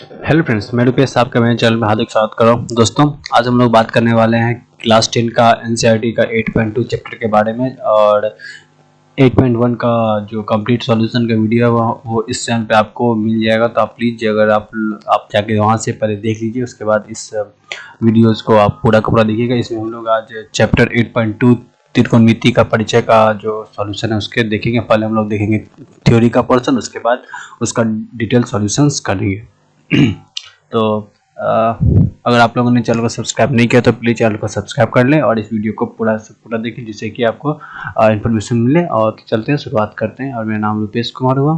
Hello friends, मैं रुपेश साहब का मेरे चैनल में हार्दिक स्वागत कर रहा हूँ। दोस्तों, आज हम लोग बात करने वाले हैं क्लास 10 का एनसीईआरटी का 8.2 चैप्टर के बारे में। और 8.1 का जो कंप्लीट सॉल्यूशन का वीडियो है वो इस चैनल पे आपको मिल जाएगा। तो आप प्लीज़ अगर आप जाके वहाँ से पहले देख लीजिए, उसके बाद इस वीडियोज़ को आप पूरा का पूरा देखिएगा। इसमें हम लोग आज चैप्टर 8.2 त्रिकोणमिति का परिचय का जो सॉल्यूशन है उसके देखेंगे। पहले हम लोग देखेंगे थ्योरी का पोर्शन, उसके बाद उसका डिटेल सॉल्यूशंस करेंगे। तो अगर आप लोगों ने चैनल को सब्सक्राइब नहीं किया तो प्लीज़ चैनल को सब्सक्राइब कर लें और इस वीडियो को पूरा से पूरा देखें, जिससे कि आपको इन्फॉर्मेशन मिले। और तो चलते हैं, शुरुआत करते हैं। और मेरा नाम रुपेश कुमार हुआ।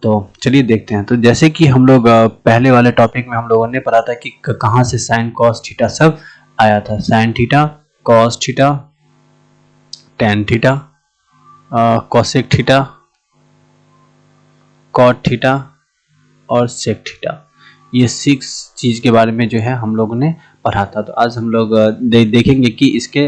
तो चलिए देखते हैं। तो जैसे कि हम लोग पहले वाले टॉपिक में हम लोगों ने पढ़ा था कि कहाँ से साइन कॉस थीटा सब आया था। Sine theta, cos theta, tan theta, cosec theta, cot theta और सेक थीटा, ये 6 चीज़ के बारे में जो है हम लोगों ने पढ़ा था। तो आज हम लोग देखेंगे कि इसके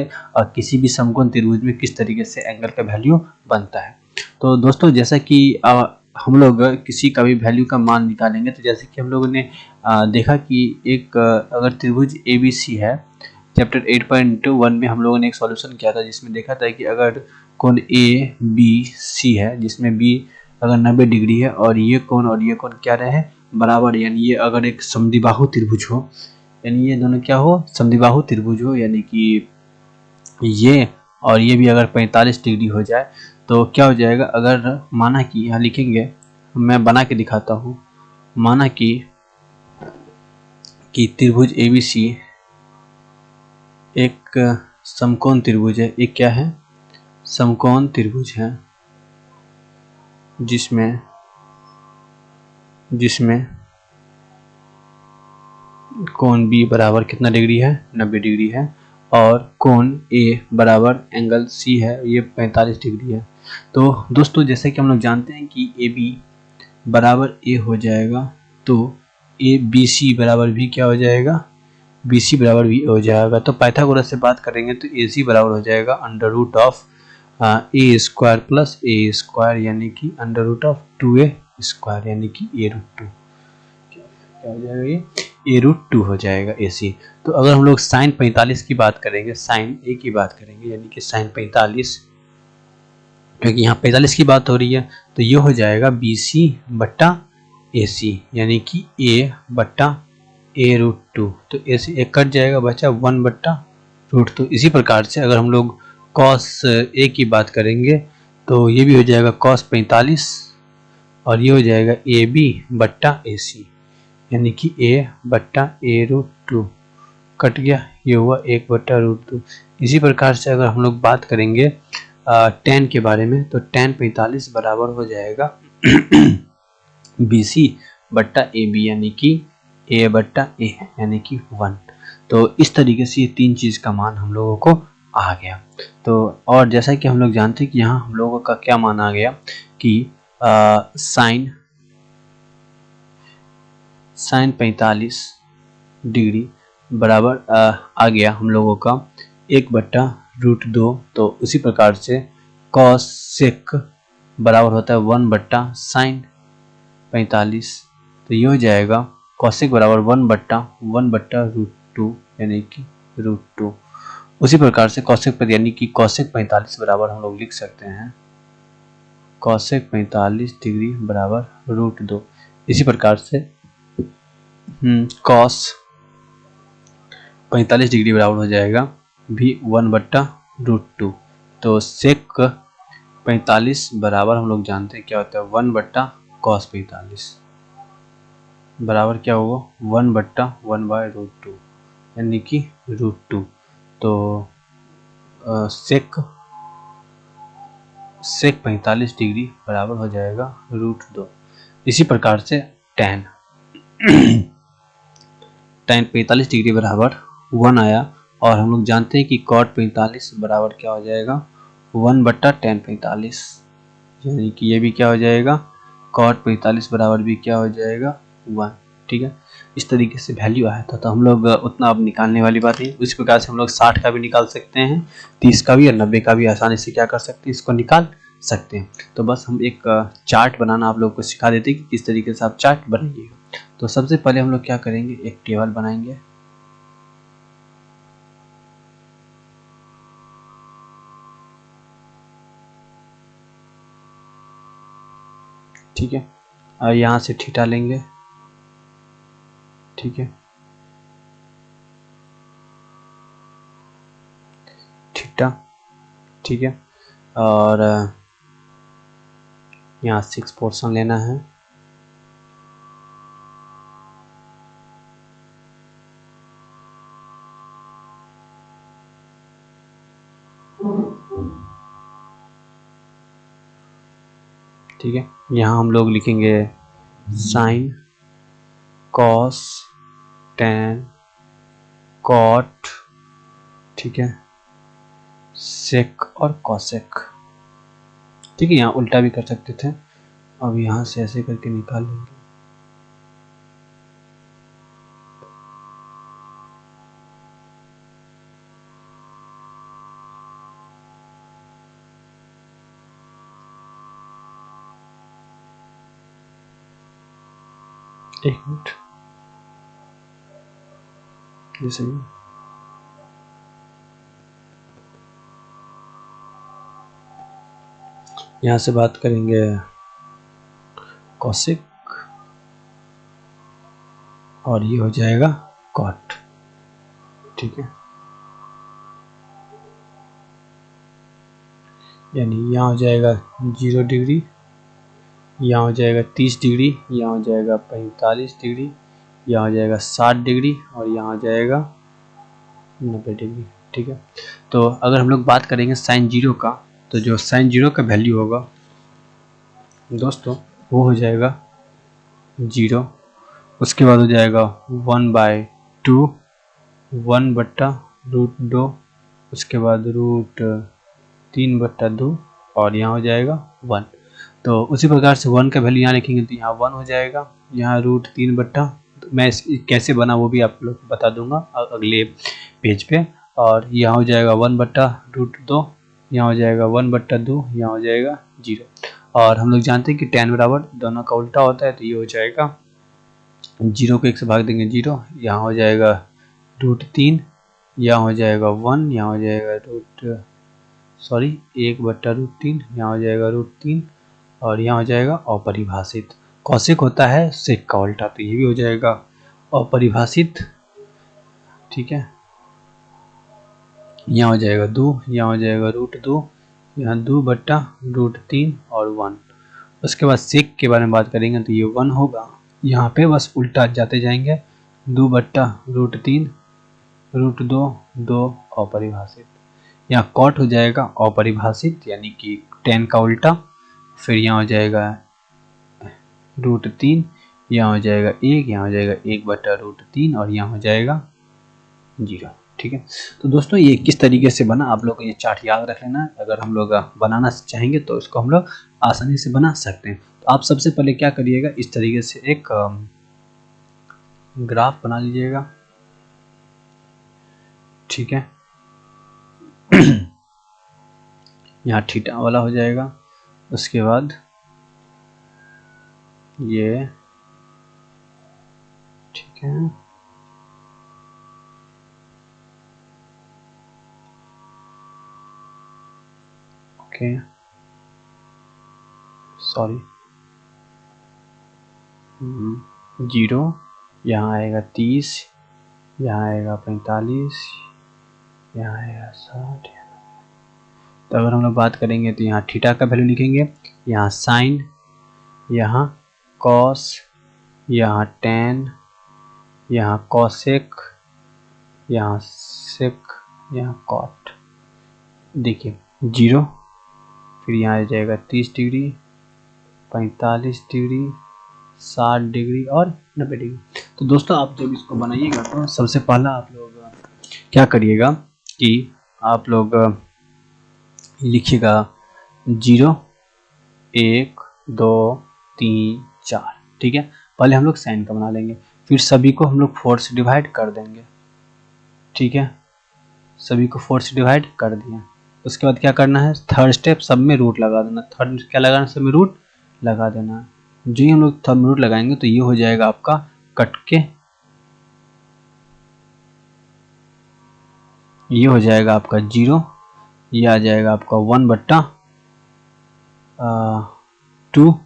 किसी भी समकोण त्रिभुज में किस तरीके से एंगल का वैल्यू बनता है। तो दोस्तों, जैसा कि हम लोग किसी का भी वैल्यू का मान निकालेंगे, तो जैसे कि हम लोगों ने देखा कि एक अगर त्रिभुज ABC है, चैप्टर 8.1 में हम लोगों ने एक सॉल्यूशन किया था जिसमें देखा था कि अगर कोण ABC है, जिसमें B अगर 90 डिग्री है और ये कोण क्या रहे बराबर, यानी ये अगर एक समद्विबाहु त्रिभुज हो, यानी ये दोनों क्या हो, समद्विबाहु त्रिभुज हो, यानी कि ये और ये भी अगर 45 डिग्री हो जाए तो क्या हो जाएगा। अगर माना कि यहाँ लिखेंगे, मैं बना के दिखाता हूँ। माना कि त्रिभुज ABC एक समकोण त्रिभुज है। एक क्या है, समकोण त्रिभुज है, जिसमें कोण B बराबर कितना डिग्री है, 90 डिग्री है, और कोण A बराबर एंगल C है, ये 45 डिग्री है। तो दोस्तों, जैसे कि हम लोग जानते हैं कि AB बराबर A हो जाएगा, तो ABC बराबर भी क्या हो जाएगा, BC बराबर भी हो जाएगा। तो पाइथागोरस से बात करेंगे तो AC बराबर हो जाएगा under root of A square plus A square, यानी कि under root of 2A square, यानी कि A√2 क्या हो जाएगा, ये A√2 हो जाएगा AC। तो अगर हम लोग साइन 45 की बात करेंगे, साइन A की बात करेंगे, यानी कि साइन 45, क्योंकि यहाँ 45 की बात हो रही है, तो ये हो जाएगा BC बट्टा AC, यानी कि A बट्टा A√2। तो A से एक कट जाएगा, बचा 1 बट्टा √2। इसी प्रकार से अगर हम लोग cos A की बात करेंगे तो ये भी हो जाएगा cos 45, और ये हो जाएगा AB बट्टा AC, यानी कि A बट्टा A√2 कट गया, ये हुआ 1 बट्टा √2। इसी प्रकार से अगर हम लोग बात करेंगे tan के बारे में, तो tan 45 बराबर हो जाएगा BC बट्टा AB, यानी कि A बट्टा A, यानी कि 1। तो इस तरीके से ये 3 चीज़ का मान हम लोगों को आ गया। तो और जैसा कि हम लोग जानते हैं कि यहाँ हम लोगों का क्या मान आ गया कि साइन 45 डिग्री बराबर आ गया हम लोगों का 1 बट्टा √2। तो उसी प्रकार से कॉसेक बराबर होता है 1 बट्टा साइन 45। तो ये हो जाएगा कॉसेक बराबर 1 बट्टा √2, यानी कि √2। उसी प्रकार से कॉसेक पर, यानी कि कॉसेक 45 बराबर हम लोग लिख सकते हैं कॉसेक 45 डिग्री बराबर √2। इसी प्रकार से कॉस 45 डिग्री बराबर हो जाएगा भी 1 बट्टा √2। तो सेक 45 बराबर हम लोग जानते हैं क्या होता है, 1 बट्टा कॉस 45 बराबर क्या होगा, 1 बट्टा 1/√2, यानी कि √2। तो सेक 45 डिग्री बराबर हो जाएगा √2। इसी प्रकार से tan 45 डिग्री बराबर 1 आया, और हम लोग जानते हैं कि cot 45 बराबर क्या हो जाएगा, 1 बट्टा tan 45, यानी कि ये भी क्या हो जाएगा, cot 45 बराबर भी क्या हो जाएगा, 1। ठीक है, इस तरीके से वैल्यू आया था। तो हम लोग उतना अब निकालने वाली बात है। उसी प्रकार से हम लोग 60 का भी निकाल सकते हैं, 30 का भी और 90 का भी आसानी से क्या कर सकते हैं, इसको निकाल सकते हैं। तो बस हम एक चार्ट बनाना आप लोग को सिखा देते हैं कि किस तरीके से आप चार्ट बनाइए। तो सबसे पहले हम लोग क्या करेंगे, एक टेबल बनाएंगे। ठीक है, और यहाँ से थीटा लेंगे। ठीक है, थीटा। ठीक है, और यहाँ 6 पोर्शन लेना है। ठीक है, यहाँ हम लोग लिखेंगे साइन, कॉस, टेन, कॉट, ठीक है, सेक और कॉसेक। ठीक है, यहाँ उल्टा भी कर सकते थे, अब यहाँ से ऐसे करके निकाल लेंगे। एक मिनट, जैसे यहाँ से बात करेंगे कॉसिक, और ये हो जाएगा कॉट। ठीक है, यानी यहाँ हो जाएगा 0 डिग्री, यहाँ हो जाएगा 30 डिग्री, यहाँ हो जाएगा 45 डिग्री, यहाँ हो जाएगा 60 डिग्री, और यहाँ हो जाएगा 90 डिग्री। ठीक है, तो अगर हम लोग बात करेंगे साइन 0 का, तो जो साइन 0 का वैल्यू होगा दोस्तों वो हो जाएगा 0। उसके बाद हो जाएगा 1/2, 1/√2, उसके बाद √3/2, और यहाँ हो जाएगा 1। तो उसी प्रकार से 1 का वैल्यू यहाँ लिखेंगे तो यहाँ 1 हो जाएगा, यहाँ √3/, मैं कैसे बना वो भी आप लोग बता दूंगा अगले पेज पे। और यहाँ हो जाएगा 1/√2, यहाँ हो जाएगा 1/2, यहाँ हो जाएगा 0। और हम लोग जानते हैं कि tan बराबर दोनों का उल्टा होता है, तो ये हो जाएगा 0 को 1 से भाग देंगे 0, यहाँ हो जाएगा √3, यहाँ हो जाएगा 1, यहाँ हो जाएगा 1/√3, यहाँ हो जाएगा √3, और यहाँ हो जाएगा अपरिभाषित। कौशिक होता है सेक का उल्टा, तो ये भी हो जाएगा अपरिभाषित। ठीक है, यहाँ हो जाएगा 2, यहाँ हो जाएगा √2, यहाँ 2/√3 और 1। उसके बाद सेक के बारे में बात करेंगे तो ये 1 होगा, यहाँ पे बस उल्टा जाते जाएंगे, 2/√3, √2, 2 अपरिभाषित। यहाँ कॉट हो जाएगा अपरिभाषित, यानी कि tan का उल्टा, फिर यहाँ हो जाएगा √3, यहाँ हो जाएगा 1, यहाँ हो जाएगा 1/√3, और यहाँ हो जाएगा 0। ठीक है, तो दोस्तों ये किस तरीके से बना आप लोग को ये चार्ट याद रख लेना। अगर हम लोग बनाना चाहेंगे तो इसको हम लोग आसानी से बना सकते हैं। तो आप सबसे पहले क्या करिएगा, इस तरीके से एक ग्राफ बना लीजिएगा। ठीक है, यहाँ थीटा वाला हो जाएगा, उसके बाद ये, ठीक है, ओके, सॉरी, 0, यहाँ आएगा 30, यहाँ आएगा 45, यहाँ आएगा 60। तो अगर हम लोग बात करेंगे तो यहाँ थीटा का वैल्यू लिखेंगे, यहाँ साइन, यहाँ कॉस, यहाँ टेन, यहाँ कॉसेक, यहाँ सेक, यहाँ कॉट। देखिए 0, फिर यहाँ आ जाएगा 30 डिग्री, 45 डिग्री, 60 डिग्री और 90 डिग्री। तो दोस्तों आप जब इसको बनाइएगा तो सबसे पहला आप लोग क्या करिएगा कि आप लोग लिखिएगा 0, 1, 2, 3, 4। ठीक है, पहले हम लोग साइन का बना लेंगे, फिर सभी को हम लोग 4 से डिवाइड कर देंगे। ठीक है, सभी को 4 से डिवाइड कर दिया, उसके बाद क्या करना है, थर्ड स्टेप सब में रूट लगा देना। थर्ड क्या लगाना, सब में रूट लगा देना। जो ही हम लोग सब में रूट लगाएंगे तो ये हो जाएगा आपका कट के, ये हो जाएगा आपका 0, ये आ जाएगा आपका 1/2,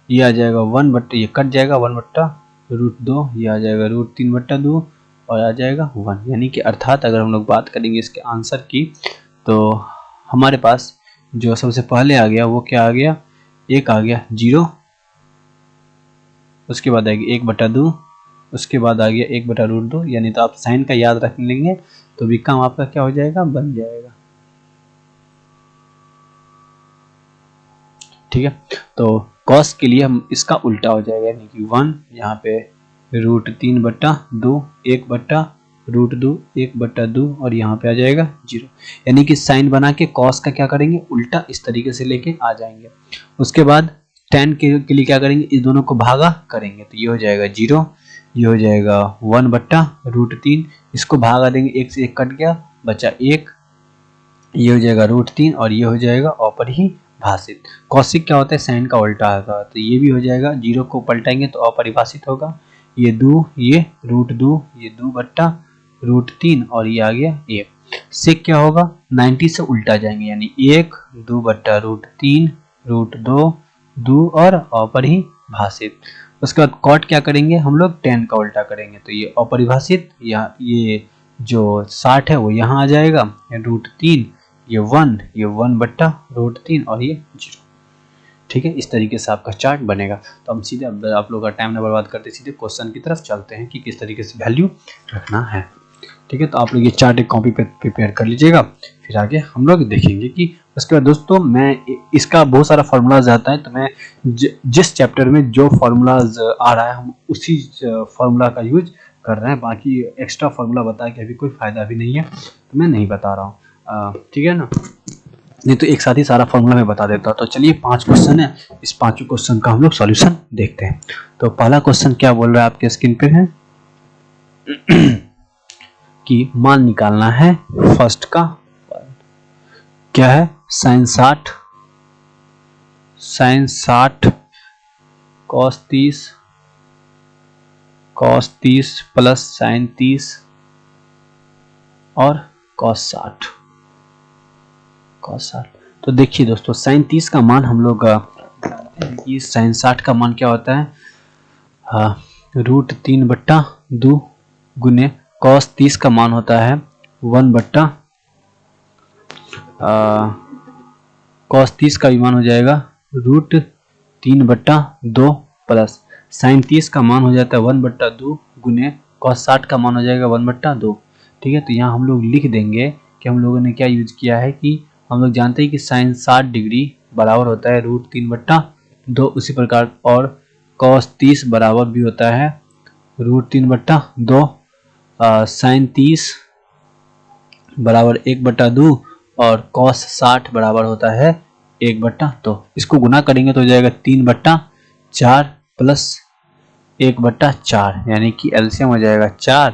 ये आ जाएगा 1/, ये कट जाएगा 1/√2, ये आ जाएगा √3/2 और आ जाएगा 1। यानी कि अर्थात अगर हम लोग बात करेंगे इसके आंसर की तो हमारे पास जो सबसे पहले आ गया वो क्या आ गया, एक आ गया 0, उसके बाद आएगी 1/2, उसके बाद आ गया 1/√2। यानी तो आप साइन का याद रख लेंगे तो भी काम आपका क्या हो जाएगा, बन जाएगा। ठीक है, तो कॉस के लिए हम इसका उल्टा हो जाएगा, यानी कि 1 यहाँ पे √3/2, 1/√2, 1/2 और यहाँ पे आ जाएगा 0। यानी कि साइन बना के कॉस का क्या करेंगे, उल्टा इस तरीके से लेके आ जाएंगे। उसके बाद tan के लिए क्या करेंगे, इस दोनों को भागा करेंगे तो ये हो जाएगा 0, ये हो जाएगा 1/√3, इसको भागा देंगे, 1 से 1 कट गया, बचा 1, ये हो जाएगा √3 और ये हो जाएगा अपरिभाषित। कौशिक क्या होता है, साइन का उल्टा होगा, तो ये भी हो जाएगा, 0 को पलटाएंगे तो अपरिभाषित होगा। ये 2, ये √2, ये 2/√3 और ये आ गया 1। सेक क्या होगा, 90 से उल्टा जाएंगे, यानी 1, 2/√3, √2, 2 और अपरिभाषित। उसके बाद कॉट क्या करेंगे हम लोग, tan का उल्टा करेंगे तो ये अपरिभाषित, या ये जो 60 है वो यहाँ आ जाएगा, √3, ये 1, ये 1/√3 और ये 0। ठीक है, इस तरीके से आपका चार्ट बनेगा। तो हम सीधे आप लोगों का टाइम ना बर्बाद करते सीधे क्वेश्चन की तरफ चलते हैं कि किस तरीके से वैल्यू रखना है। ठीक है, तो आप लोग ये चार्ट एक कॉपी पे प्रिपेयर कर लीजिएगा, फिर आगे हम लोग देखेंगे कि उसके बाद दोस्तों मैं इसका बहुत सारा फार्मूलाज आता है, तो मैं जिस चैप्टर में जो फार्मूलाज आ रहा है हम उसी फार्मूला का यूज कर रहे हैं। बाकी एक्स्ट्रा फार्मूला बता के अभी कोई फायदा भी नहीं है, तो मैं नहीं बता रहा हूँ। ठीक है ना, नहीं तो एक साथ ही सारा फार्मूला मैं बता देता हूँ। तो चलिए 5 क्वेश्चन है, इस 5 क्वेश्चन का हम लोग सॉल्यूशन देखते हैं। तो पहला क्वेश्चन क्या बोल रहा है, आपके स्क्रीन पे है कि मान निकालना है फर्स्ट का, क्या है, sin 60 cos 30 प्लस sin 30 और cos 60। तो देखिए दोस्तों, sin 30 का मान हम लोग जानते हैं कि sin 60 का मान क्या होता है, √3/2 गुने cos 30 का मान होता है 1/, cos 30 का भी मान हो जाएगा √3/2 प्लस sin 30 का मान हो जाता है 1/2 गुने cos 60 का मान हो जाएगा 1/2। ठीक है, तो यहाँ हम लोग लिख देंगे कि हम लोगों ने क्या यूज किया है कि हम लोग जानते हैं कि sin 60 डिग्री बराबर होता है √3/2, उसी प्रकार और cos 30 बराबर भी होता है √3/2, sin 30 बराबर 1/2 और cos 60 बराबर होता है 1/2। इसको गुना करेंगे तो हो जाएगा 3/4 प्लस 1/4, यानी कि एलसीएम हो जाएगा 4,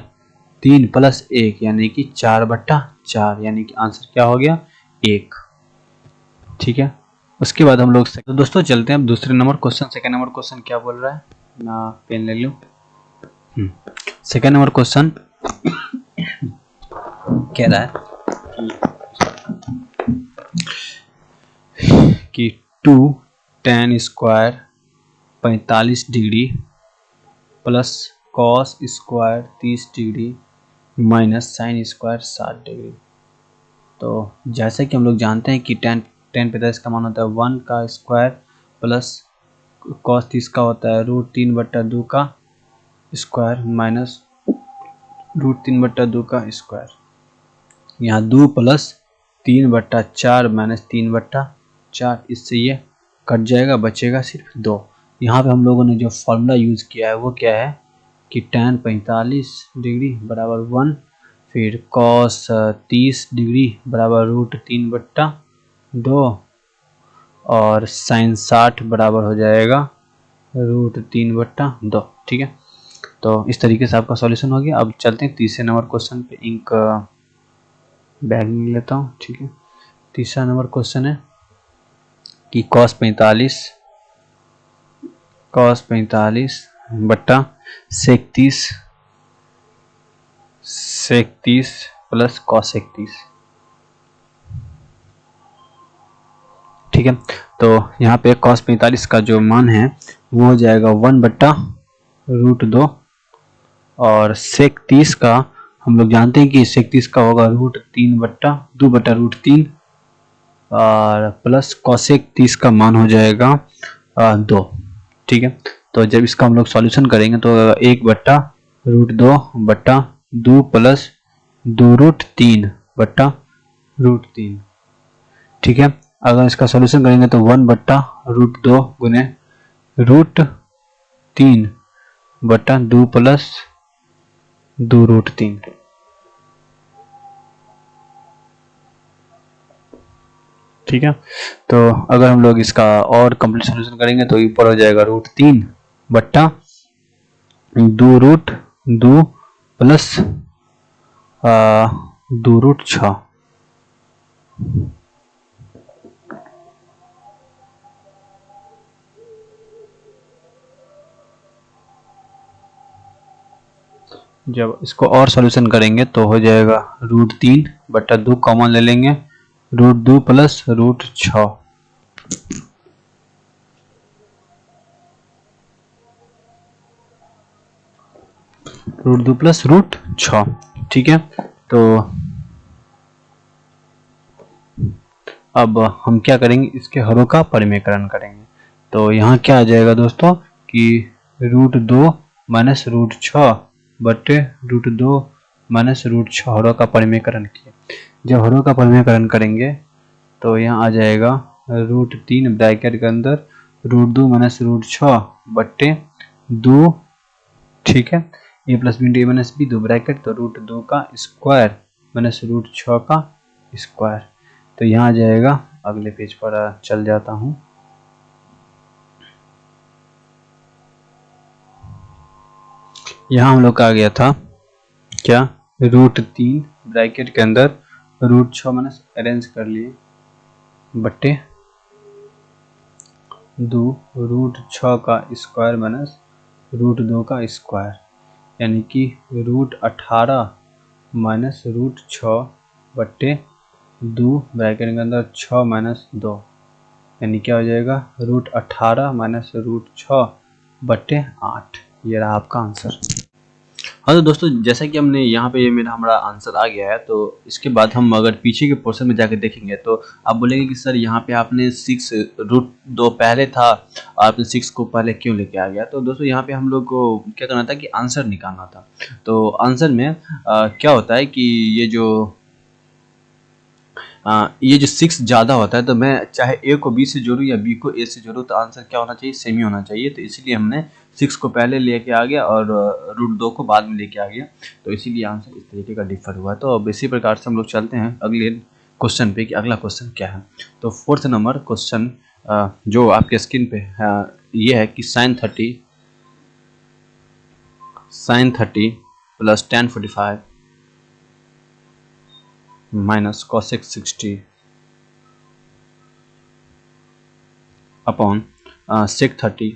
3 प्लस 1 यानी कि 4/4, यानी कि आंसर क्या हो गया, 1। ठीक है, उसके बाद हम लोग तो दोस्तों चलते हैं अब दूसरे number question. Second number question क्या बोल रहा है, मैं पेन ले लूं। सेकंड नंबर क्वेश्चन कह रहा है कि 2 tan square 45 degree plus cos square 30 degree minus sine square 60 degree. तो जैसे कि हम लोग जानते हैं कि tan 45 का मान होता है 1 का स्क्वायर प्लस cos 30 का होता है √3/2 का स्क्वायर माइनस √3/2 का स्क्वायर। यहाँ 2 प्लस 3/4 माइनस 3/4, इससे ये कट जाएगा, बचेगा सिर्फ 2। यहाँ पे हम लोगों ने जो फॉर्मूला यूज किया है वो क्या है कि tan 45 डिग्री बराबर 1, फिर cos 30 डिग्री बराबर √3/2 और sin 60 बराबर हो जाएगा √3/2। ठीक है, तो इस तरीके से आपका सॉल्यूशन हो गया। अब चलते हैं तीसरे नंबर क्वेश्चन पे। इंक बैग में लेता हूँ। ठीक है, तीसरा नंबर क्वेश्चन है कि cos 45 बट्टा sec 30 प्लस cos 31। ठीक है, तो यहाँ पे cos 45 का जो मान है वो हो जाएगा 1/√2 और sec 30 का हम लोग जानते हैं कि sec 30 का होगा √3/2/√3 और प्लस cosec 30 का मान हो जाएगा 2। ठीक है, तो जब इसका हम लोग सॉल्यूशन करेंगे तो 1/√2/2 प्लस 2√3/√3। ठीक है, अगर इसका सॉल्यूशन करेंगे तो 1/√2 गुने √3/2 प्लस 2√3। ठीक है, तो अगर हम लोग इसका और कंप्लीट सॉल्यूशन करेंगे तो ऊपर हो जाएगा √3/2√2 प्लस 2√6। जब इसको और सॉल्यूशन करेंगे तो हो जाएगा √3/2 कॉमन ले लेंगे, √2 प्लस √6। √2 प्लस √6। ठीक है, तो अब हम क्या करेंगे, इसके हरों का परिमेयकरण करेंगे। तो यहाँ क्या आ जाएगा दोस्तों कि √2 माइनस √6 बटे √2 माइनस √6 हरों का परिमेयकरण किया। जब हरों का परिमेयकरण करेंगे तो यहाँ आ जाएगा √3 ब्रैकेट के अंदर √2 माइनस √6 बटे 2। ठीक है, a plus B into A minus B 2 bracket, तो √2 का स्क्वायर माइनस √6 का स्क्वायर। तो यहाँ आ जाएगा, अगले पेज पर चल जाता हूँ। यहाँ हम लोग का आ गया था क्या, √3 ब्रैकेट के अंदर √6 माइनस अरेंज कर लिए बट्टे 2 √6 का स्क्वायर माइनस √2 का स्क्वायर, यानी कि √18 माइनस √6 बट्टे 2 ब्रैकेट के अंदर 6 माइनस 2, यानी क्या हो जाएगा √18 माइनस √6 बट्टे 8। ये रहा आपका आंसर। हाँ तो दोस्तों, जैसा कि हमने यहाँ पे हमारा आंसर आ गया है, तो इसके बाद हम अगर पीछे के पोर्शन में जाकर देखेंगे तो आप बोलेंगे कि सर यहाँ पे आपने 6√2 पहले था, आपने 6 को पहले क्यों लेके आ गया। तो दोस्तों यहाँ पे हम लोग को क्या करना था कि आंसर निकालना था। तो आंसर में क्या होता है कि ये जो 6 ज़्यादा होता है, तो मैं चाहे ए को बी से जोड़ूँ या बी को ए से जोड़ूँ, तो आंसर क्या होना चाहिए, सेम ही होना चाहिए। तो इसीलिए हमने 6 को पहले लेके आ गया और √2 को बाद में लेके आ गया, तो इसीलिए आंसर इस तरीके का डिफर हुआ। तो अब इसी प्रकार से हम लोग चलते हैं अगले क्वेश्चन पे कि अगला क्वेश्चन क्या है। तो 4th नंबर क्वेश्चन जो आपके स्क्रीन पे ये है कि sin 30 plus tan 45 minus cosec 60 upon sec 30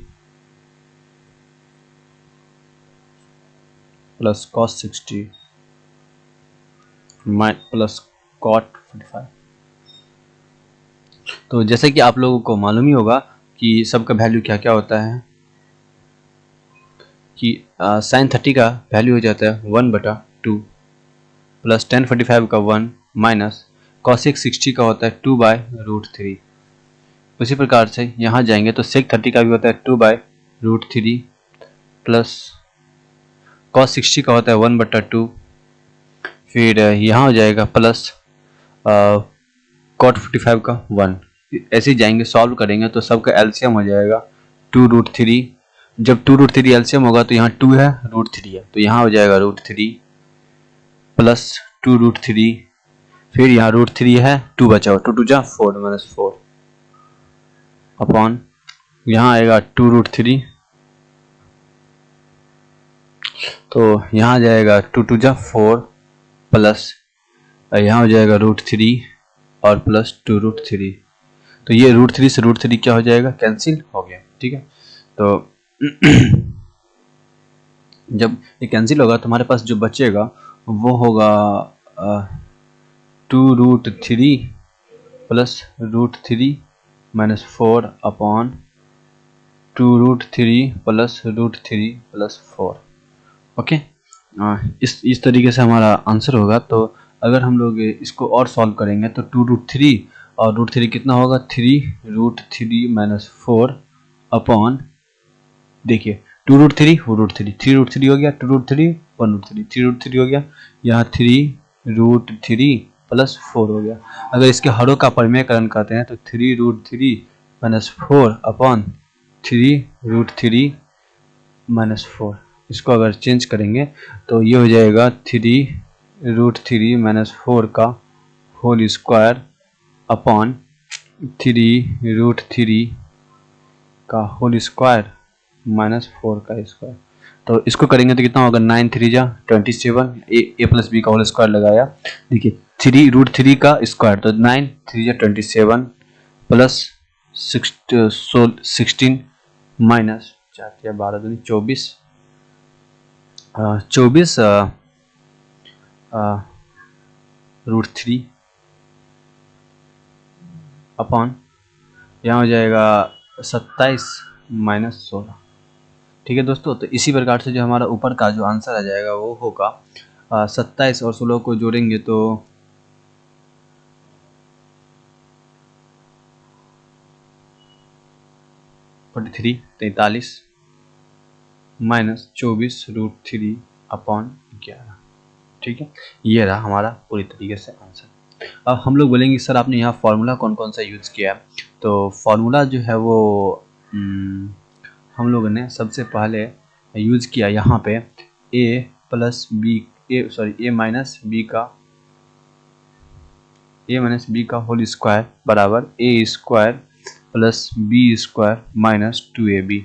plus cos 60 plus cot 45। तो जैसे कि आप लोगों को मालूम ही होगा कि सबका वैल्यू क्या क्या होता है, कि sin 30 का वैल्यू हो जाता है 1/2 प्लस tan 45 का 1 माइनस cosec 60 का होता है 2/√3। उसी प्रकार से यहाँ जाएंगे तो sec 30 का भी होता है 2/√3 प्लस cos 60 का होता है 1/2। फिर यहाँ हो जाएगा प्लस cot 45 का 1। ऐसे ही जाएंगे, सॉल्व करेंगे तो सबका एलसीएम हो जाएगा 2√3। जब 2√3 एलसीएम होगा तो यहाँ 2 है, √3 है, तो यहाँ हो जाएगा √3 प्लस 2√3। फिर यहाँ √3 है, 2 बचा हुआ, 2 2 जा 4 माइनस 4 अपॉन यहाँ आएगा 2√3। तो यहाँ आ जाएगा 2 2 जा 4 प्लस यहाँ हो जाएगा √3 और प्लस 2√3। तो ये √3 से √3 क्या हो जाएगा, कैंसिल हो गया। ठीक है, तो जब ये कैंसिल होगा तो हमारे पास जो बचेगा वो होगा 2√3 plus √3 minus 4 upon 2√3 plus √3 plus 4। Okay, इस तरीके से हमारा आंसर होगा। तो अगर हम लोग इसको और सॉल्व करेंगे तो 2√3 और √3 कितना होगा, 3√3 माइनस 4 अपॉन, देखिए 2√3 √3, 3√3 हो गया, 2√3 1√3, 3√3 हो गया, यहाँ 3√3 प्लस 4 हो गया। अगर इसके हरों का परिमेयकरण करते हैं तो 3√3 माइनस 4 अपॉन 3√3 माइनस 4, इसको अगर चेंज करेंगे तो ये हो जाएगा 3√3 माइनस 4 का होल स्क्वायर अपॉन 3√3 का होल स्क्वायर माइनस 4 का स्क्वायर। तो इसको करेंगे तो कितना होगा, 9 3 जा 27, ए प्लस बी का होल स्क्वायर लगाया, देखिए 3√3 का स्क्वायर, तो 9 3 जा 27 प्लस 16 माइनस 4 या 12 दूनी 24, 24 √3 अपॉन यहाँ हो जाएगा 27 माइनस 16। ठीक है दोस्तों, तो इसी प्रकार से जो हमारा ऊपर का जो आंसर आ जाएगा वो होगा 27 और 16 को जोड़ेंगे तो 43 माइनस 24√3 अपॉन 11। ठीक है, ये रहा हमारा पूरी तरीके से आंसर। अब हम लोग बोलेंगे सर आपने यहाँ फॉर्मूला कौन कौन सा यूज़ किया, तो फॉर्मूला जो है वो हम लोगों ने सबसे पहले यूज़ किया यहाँ पे a plus b a minus b का होल स्क्वायर बराबर a square plus b square minus 2ab,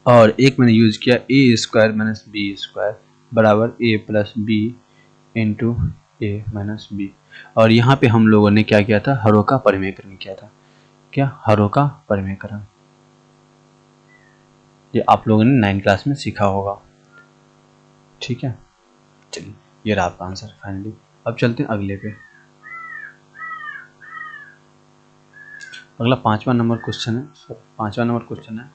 और एक मैंने यूज़ किया a square minus b square बराबर a plus B into A minus b. और यहाँ पे हम लोगों ने क्या किया था, हरों का परिमेयकरण किया था। क्या, हरों का परिमेयकरण, ये आप लोगों ने 9th क्लास में सीखा होगा। ठीक है, चलिए ये रहा आपका आंसर फाइनली। अब चलते हैं अगले पे। अगला 5वां नंबर क्वेश्चन है, 5वां नंबर क्वेश्चन है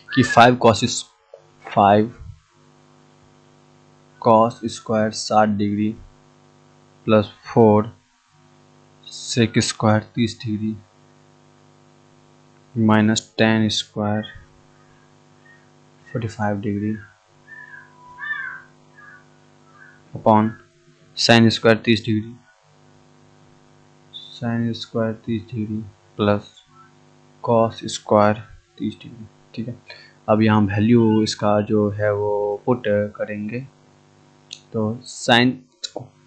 कि 5 cos square 60 degree plus 4 sec square 30 degree minus tan square 45 degree upon sin square 30 degree plus cos square 30 degree. ठीक है, अब यहाँ वैल्यू इसका जो है वो पुट करेंगे तो sin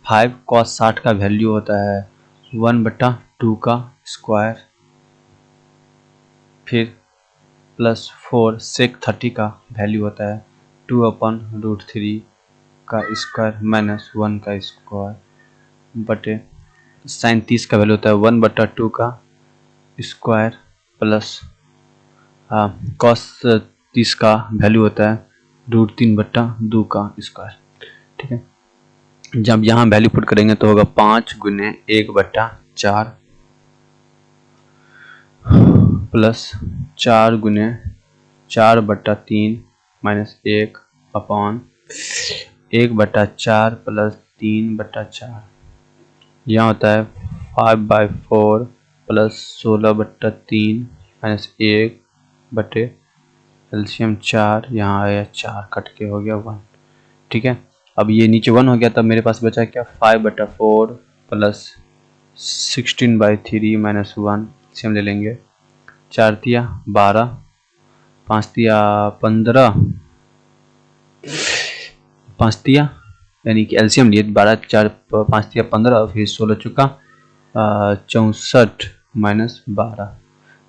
5 cos 60 का वैल्यू होता है 1/2 का स्क्वायर, फिर प्लस 4 sec 30 का वैल्यू होता है 2/√3 का स्क्वायर माइनस 1 का स्क्वायर बटे sin 30 का वैल्यू होता है 1/2 का स्क्वायर प्लस cos 30 का वैल्यू होता है √3/2 का स्क्वायर। ठीक है, जब यहाँ वैल्यू पुट करेंगे तो होगा 5 गुने 1/4 प्लस 4 गुने 4/3 माइनस 1 अपॉन 1/4 प्लस 3/4, यहाँ होता है 5/4 प्लस 16/3 माइनस 1 बटे एलसीएम 4, यहाँ आया 4 कट के हो गया 1। ठीक है, अब ये नीचे 1 हो गया तब मेरे पास बचा क्या, 5/4 प्लस 16/3 माइनस 1, एलसीएम ले लेंगे, 4 तिया 12, 5 तिया 15, 5 तिया यानी कि एलसीएम लिए 12 4 5 तिया 15, फिर 16 चुका 64 माइनस 12,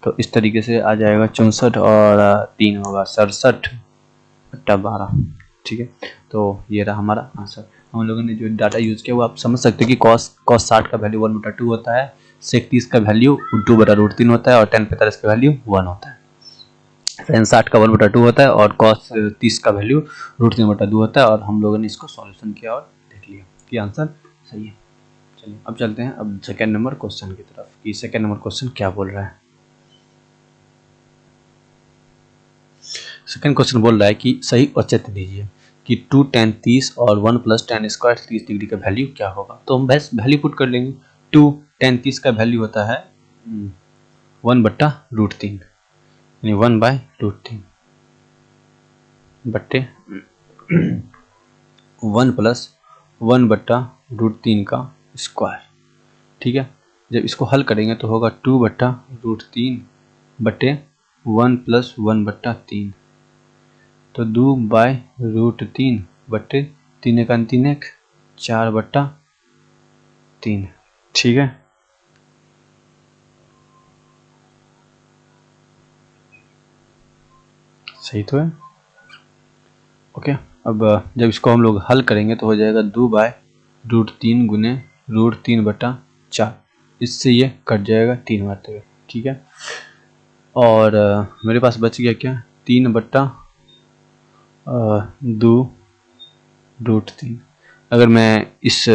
तो इस तरीके से आ जाएगा 64 और 3 होगा 67/12। ठीक है, तो ये रहा हमारा आंसर। हम लोगों ने जो डाटा यूज़ किया वो आप समझ सकते हो कि cos 60 का वैल्यू 1/2 होता है, sec 30 का वैल्यू 2/√3 होता है और tan 45 का वैल्यू 1 होता है। sin 60 का 1/2 होता है और cos 30 का वैल्यू √3/2 होता है। और हम लोगों ने इसको सॉल्यूशन किया और देख लिया कि आंसर सही है। चलिए अब चलते हैं अब सेकेंड नंबर क्वेश्चन की तरफ कि सेकेंड नंबर क्वेश्चन क्या बोल रहा है। सेकेंड क्वेश्चन बोल रहा है कि सही औचित्य दीजिए कि 2 tan 30 और 1 + tan स्क्वायर 30 डिग्री का वैल्यू क्या होगा। तो हम बस वैल्यू पुट कर लेंगे। 2 tan 30 का वैल्यू होता है 1/√3 यानी 1/√3 बट्टे 1 + 1/√3 का स्क्वायर। ठीक है, जब इसको हल करेंगे तो होगा 2/√3 बट्टे 1 + 1/3 तो 2/√3 बट्टे 3 का 3 4/3। ठीक है, सही तो है। ओके, अब जब इसको हम लोग हल करेंगे तो हो जाएगा 2/√3 गुने √3/4। इससे ये कट जाएगा 3 मारते हुए। ठीक है, और मेरे पास बच गया क्या 3/2√3। अगर मैं इस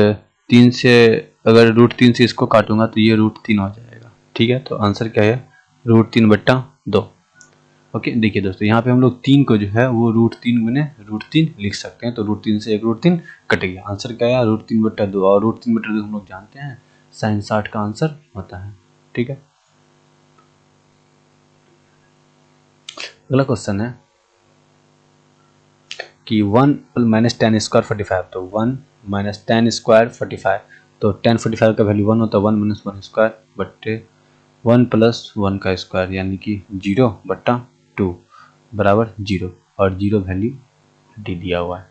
3 से अगर √3 से इसको काटूंगा तो ये √3 हो जाएगा। ठीक है, तो आंसर क्या है √3/2। ओके, देखिए दोस्तों यहाँ पे हम लोग 3 को जो है वो √3 गुने √3 लिख सकते हैं। तो √3 से एक √3 कट गया। आंसर क्या है √3/2 और √3/2 हम लोग जानते हैं sin 60 का आंसर होता है। ठीक है, अगला क्वेश्चन है कि 1 - tan स्क्वायर 45। तो 1 - tan स्क्वायर 45 तो tan 45 का वैल्यू 1 होता है 1 - 1 स्क्वायर बट्टे 1 + 1 का स्क्वायर यानी कि 0/2 बराबर 0 और 0 वैल्यू डी दिया हुआ है।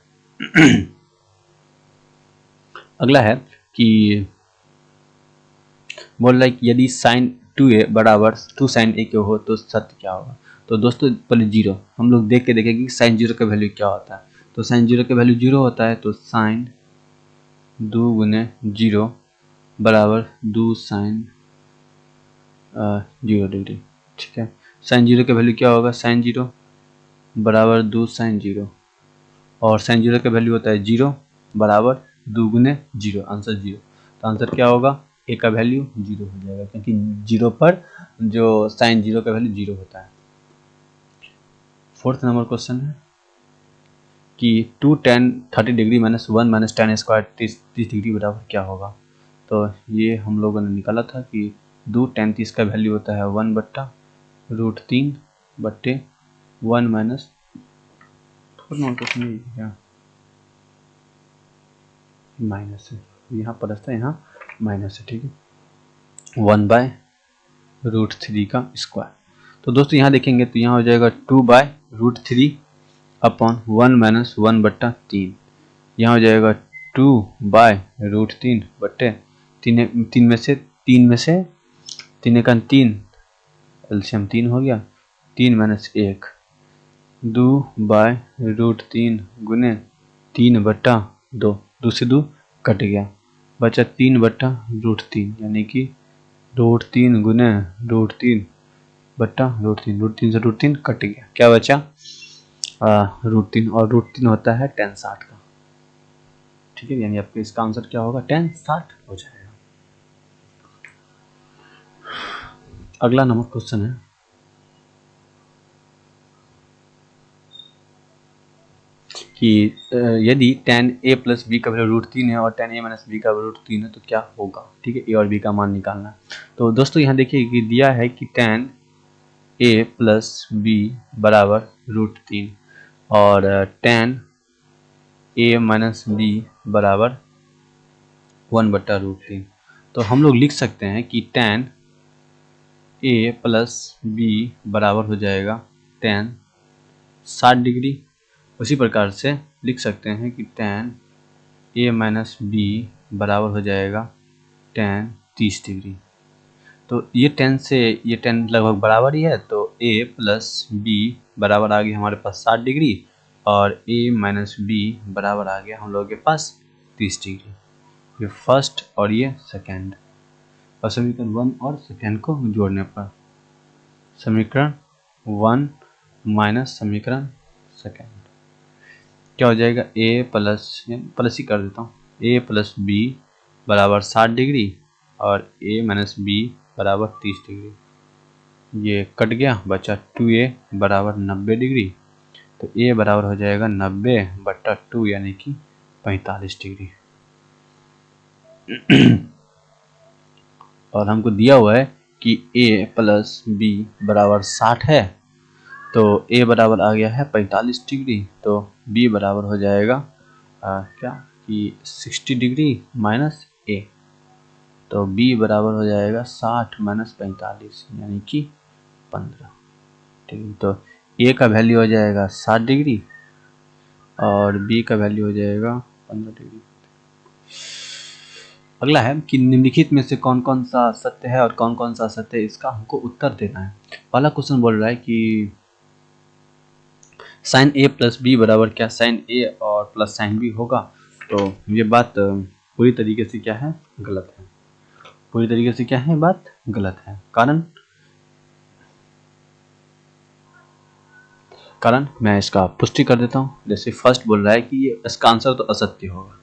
अगला है कि बोल रहा है कि यदि sin 2a बराबर 2 sin a के हो तो सत्य क्या होगा। तो दोस्तों पहले 0 हम लोग देख के देखेंगे कि sin 0 का वैल्यू क्या होता है। तो sin 0 का वैल्यू 0 होता है तो sin 2 गुने 0 बराबर 2 sin 0 डिग्री। ठीक है, sin 0 का वैल्यू क्या होगा sin 0 बराबर 2 sin 0 और sin 0 का वैल्यू होता है 0 बराबर 2 गुने 0 आंसर 0। तो आंसर क्या होगा ए का वैल्यू 0 हो जाएगा क्योंकि 0 पर जो sin 0 का वैल्यू 0 होता है। फोर्थ नंबर क्वेश्चन है कि 2 tan 30 degree - 1 - tan square 30 degree बराबर क्या होगा। तो ये हम लोगों ने निकाला था कि 2 tan 30 का वैल्यू होता है 1/√3 बट्टे 1 माइनस माइनस है, यहाँ प्लस था यहाँ माइनस है। ठीक है, 1/√3 का स्क्वायर। तो दोस्तों यहाँ देखेंगे तो यहाँ हो जाएगा 2/√3 अपॉन 1 - 1/3। यहाँ हो जाएगा 2/√3 बट्टे 3 में से 3 का 3 एलसीएम 3 हो गया 3 - 1 2/√3 गुने 3/2 2 से 2 कट गया बचा 3/√3 यानी कि √3 गुने √3/√3 √3 से √3 कट गया क्या बचा √3 और √3 होता है tan 60 का। ठीक है, यानी आपका इसका आंसर क्या होगा tan 60 हो जाएगा। अगला नंबर क्वेश्चन है कि यदि tan a + b का वैल्यू √3 है और tan a - b का वैल्यू √3 है तो क्या होगा। ठीक है, a और b का मान निकालना है। तो दोस्तों यहाँ देखिए कि दिया है कि tan a + b बराबर √3 और tan a - b बराबर 1/√3। तो हम लोग लिख सकते हैं कि tan a + b बराबर हो जाएगा tan 60 डिग्री। उसी प्रकार से लिख सकते हैं कि tan a - b बराबर हो जाएगा tan 30 डिग्री। तो ये tan से ये tan लगभग बराबर ही है तो a + b बराबर आ गया हमारे पास 60 डिग्री और a - b बराबर आ गया हम लोगों के पास 30 डिग्री, ये फर्स्ट और ये सेकेंड, और समीकरण 1 और सेकेंड को जोड़ने पर समीकरण 1 माइनस समीकरण सेकेंड क्या हो जाएगा, ए प्लस ही कर देता हूँ, ए प्लस बी बराबर 60 डिग्री और ए माइनस बी बराबर 30 डिग्री, ये कट गया, बचा 2a बराबर 90 डिग्री। तो a बराबर हो जाएगा 90/2 यानी कि 45 डिग्री। और हमको दिया हुआ है कि a प्लस बी बराबर 60 है, तो a बराबर आ गया है 45 डिग्री, तो b बराबर हो जाएगा क्या कि 60 डिग्री माइनस a, तो b बराबर हो जाएगा 60 माइनस 45 यानी कि 15 डिग्री। तो a का वैल्यू हो जाएगा 60 डिग्री और b का वैल्यू हो जाएगा 15 डिग्री। अगला है कि निम्नलिखित में से कौन कौन सा सत्य है और कौन कौन सा असत्य है, इसका हमको उत्तर देना है। पहला क्वेश्चन बोल रहा है कि साइन ए प्लस बी बराबर क्या साइन ए और प्लस साइन बी होगा, तो ये बात पूरी तरीके से क्या है, गलत है। पूरी तरीके से क्या है, बात गलत है। कारण मैं इसका पुष्टि कर देता हूँ। जैसे फर्स्ट बोल रहा है कि ये इसका आंसर तो असत्य होगा,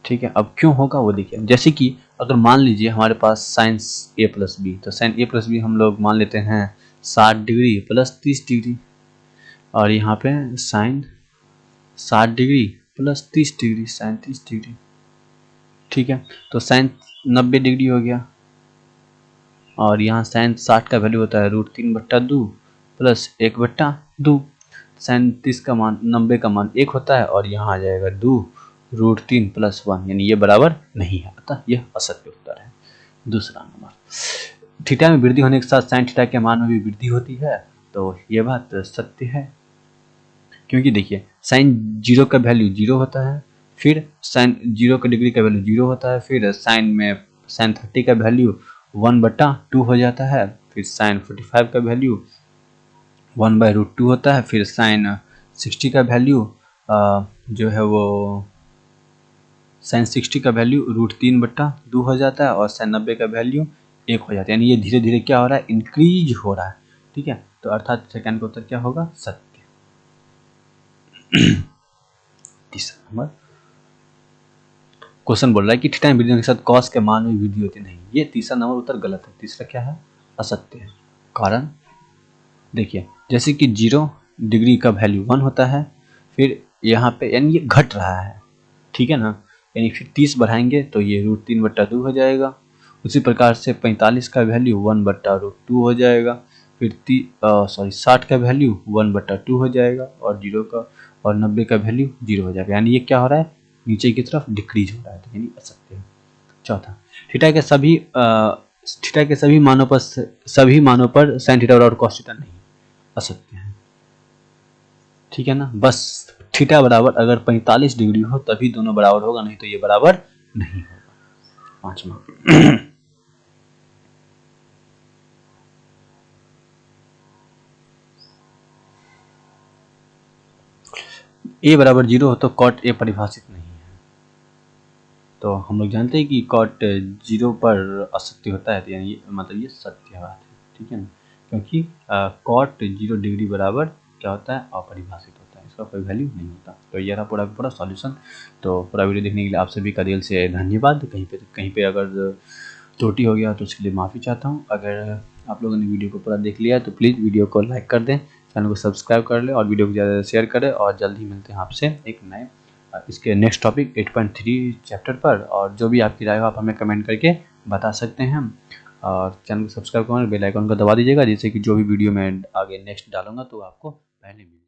ठीक है। अब क्यों होगा वो देखिए, जैसे कि अगर मान लीजिए हमारे पास साइन ए प्लस बी, तो साइन ए प्लस बी हम लोग मान लेते हैं 60 डिग्री प्लस 30 डिग्री, और यहाँ पे sine 60 degree plus 30 degree sine 30 degree, ठीक है। तो साइन 90 डिग्री हो गया, और यहाँ साइन 60 का वैल्यू होता है √3/2 प्लस 1/2। साइन 30 का मान 90 का मान 1 होता है, और यहाँ आ जाएगा 2 √3 + 1, यानी ये बराबर नहीं है, अतः यह असत्य उत्तर है। दूसरा नंबर, थीटा में वृद्धि होने के साथ साइन थीटा के मान में भी वृद्धि होती है, तो ये बात सत्य है। क्योंकि देखिए साइन 0 का वैल्यू 0 होता है, फिर साइन 0 का डिग्री का वैल्यू 0 होता है, फिर साइन 30 का वैल्यू 1/2 हो जाता है, फिर साइन 45 का वैल्यू 1/√2 होता है, फिर साइन 60 का वैल्यू जो है वो साइन 60 का वैल्यू √3/2 हो जाता है, और साइन 90 का वैल्यू 1 हो जाता है। यानी ये धीरे धीरे क्या हो रहा है, इंक्रीज हो रहा है, ठीक है। तो अर्थात सेकंड का उत्तर क्या होगा, सत्य। तीसरा नंबर क्वेश्चन बोल रहा है कि थीटा में वृद्धि के साथ कॉस के मान में वृद्धि होती नहीं, ये तीसरा नंबर उत्तर गलत है। तीसरा क्या है, असत्य है। कारण देखिए, जैसे कि 0 डिग्री का वैल्यू 1 होता है, फिर यहाँ पे यानी ये घट रहा है, ठीक है ना, यानी फिर 30 बढ़ाएंगे तो ये √3/2 हो जाएगा। उसी प्रकार से 45 का वैल्यू 1/√2 हो जाएगा, फिर 60 का वैल्यू 1/2 हो जाएगा, और 0 का और 90 का वैल्यू 0 हो जाएगा। यानी ये क्या हो रहा है, नीचे की तरफ डिक्रीज हो रहा है, तो यानी असत्य है। चौथा, थीटा के सभी मानों पर साइन थीटा बराबर कॉस थीटा नहीं, असत्य है, ठीक है ना। बस थीटा बराबर अगर 45 डिग्री हो तभी दोनों बराबर होगा, नहीं तो ये बराबर नहीं होगा। पांचवा, a बराबर 0 हो तो कॉट a परिभाषित नहीं है। तो हम लोग जानते हैं कि कॉट 0 पर असत्य होता है, तो यानी मतलब ये सत्य बात है, ठीक है ना। क्योंकि कॉट 0 डिग्री बराबर क्या होता है, अपरिभाषित होता है, इसका कोई वैल्यू नहीं होता। तो ये रहा पूरा सॉल्यूशन। तो पूरा वीडियो देखने के लिए आप सभी का दिल से धन्यवाद। कहीं पे अगर त्रुटि हो गया तो उसके लिए माफ़ी चाहता हूँ। अगर आप लोगों ने वीडियो को पूरा देख लिया है तो प्लीज़ वीडियो को लाइक कर दें, चैनल को सब्सक्राइब कर लें, और वीडियो को ज़्यादा शेयर करें। और जल्द ही मिलते हैं आपसे एक नए इसके नेक्स्ट टॉपिक 8.3 चैप्टर पर। और जो भी आपकी राय हो आप हमें कमेंट करके बता सकते हैं। और चैनल को सब्सक्राइब करें, बेल आइकन को दबा दीजिएगा, जिससे कि जो भी वीडियो मैं आगे नेक्स्ट डालूंगा तो आपको पहले मिले।